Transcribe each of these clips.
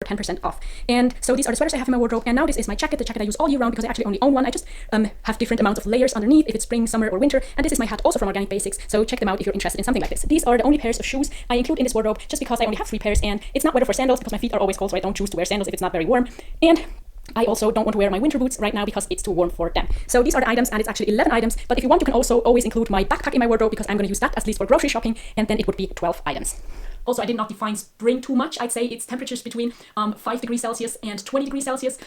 10% off. And so these are the sweaters I have in my wardrobe, and now this is my jacket, the jacket I use all year round because I actually only own one. I just have different amounts of layers underneath if it's spring, summer, or winter. And this is my hat also from Organic Basics, so check them out if you're interested in something like this. These are the only pairs of shoes I include in this wardrobe just because I only have 3 pairs, and it's not weather for sandals because my feet are always cold, so I don't choose to wear sandals if it's not very warm. And I also don't want to wear my winter boots right now because it's too warm for them. So these are the items, and it's actually 11 items, but if you want, you can also always include my backpack in my wardrobe because I'm going to use that at least for grocery shopping, and then it would be 12 items. Also, I did not define spring too much. I'd say it's temperatures between 5 degrees Celsius and 20 degrees Celsius.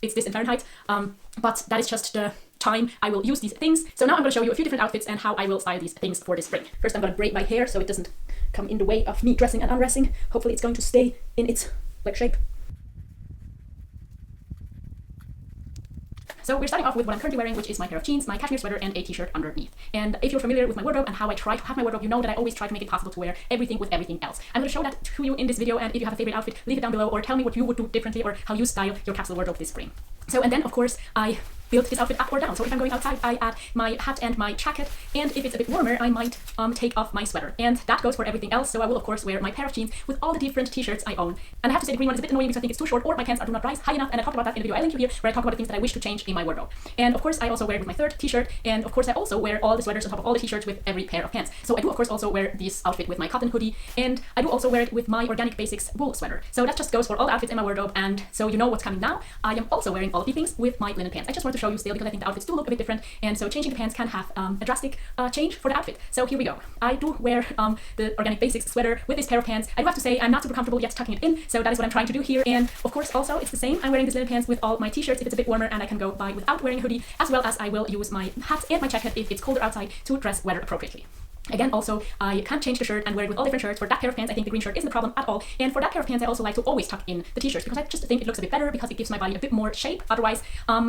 It's this in Fahrenheit, but that is just the time I will use these things. So now I'm going to show you a few different outfits and how I will style these things for this spring. First, I'm going to braid my hair so it doesn't come in the way of me dressing and undressing. Hopefully it's going to stay in its shape. So we're starting off with what I'm currently wearing, which is my pair of jeans, my cashmere sweater, and a t-shirt underneath. And if you're familiar with my wardrobe and how I try to have my wardrobe, you know that I always try to make it possible to wear everything with everything else. I'm going to show that to you in this video, and if you have a favorite outfit, leave it down below or tell me what you would do differently or how you style your capsule wardrobe this spring. So, and then of course, I build this outfit up or down. So if I'm going outside, I add my hat and my jacket, and if it's a bit warmer, I might take off my sweater. And that goes for everything else. So I will of course wear my pair of jeans with all the different t-shirts I own. And I have to say the green one is a bit annoying because I think it's too short, or my pants do not rise high enough, and I talked about that in the video I linked you here, where I talk about the things that I wish to change in my wardrobe. And of course I also wear it with my third t-shirt, and of course I also wear all the sweaters on top of all the t-shirts with every pair of pants. So I do of course also wear this outfit with my cotton hoodie, and I do also wear it with my Organic Basics wool sweater. So that just goes for all the outfits in my wardrobe, and so you know what's coming now. I am also wearing all of these things with my linen pants. I just want to show you still because I think the outfits do look a bit different, and so changing the pants can have a drastic change for the outfit. So here we go. I do wear the Organic Basics sweater with this pair of pants. I do have to say I'm not super comfortable yet tucking it in, so that is what I'm trying to do here. And of course also it's the same. I'm wearing this linen pants with all my t-shirts if it's a bit warmer, and I can go by without wearing a hoodie, as well as I will use my hat and my jacket if it's colder outside to dress weather appropriately. Again, also, I can't change the shirt and wear it with all different shirts. For that pair of pants, I think the green shirt isn't a problem at all. And for that pair of pants, I also like to always tuck in the t-shirts because I just think it looks a bit better because it gives my body a bit more shape. Otherwise,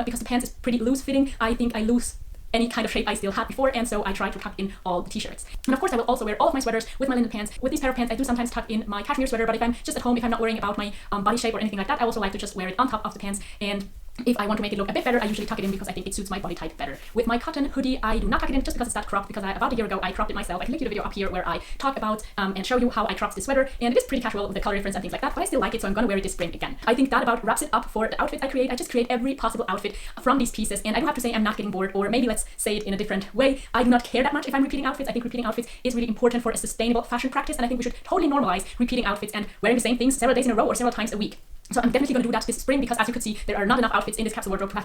because the pants is pretty loose fitting, I think I lose any kind of shape I still had before, and so I try to tuck in all the t-shirts. And of course I will also wear all of my sweaters with my linen pants. With these pair of pants I do sometimes tuck in my cashmere sweater, but if I'm just at home, if I'm not worrying about my body shape or anything like that, I also like to just wear it on top of the pants. And if I want to make it look a bit better, I usually tuck it in because I think it suits my body type better. With my cotton hoodie, I do not tuck it in just because it's that cropped, because about a year ago I cropped it myself. I can link you the video up here where I talk about and show you how I cropped this sweater, and it is pretty casual with the color difference and things like that, but I still like it, so I'm gonna wear it this spring again. I think that about wraps it up for the outfit I create. I just create every possible outfit from these pieces, and I do have to say I'm not getting bored, or maybe let's say it in a different way. I do not care that much if I'm repeating outfits. I think repeating outfits is really important for a sustainable fashion practice, and I think we should totally normalize repeating outfits and wearing the same things several days in a row or several times a week. So I'm definitely going to do that this spring because, as you could see, there are not enough outfits in this capsule wardrobe to have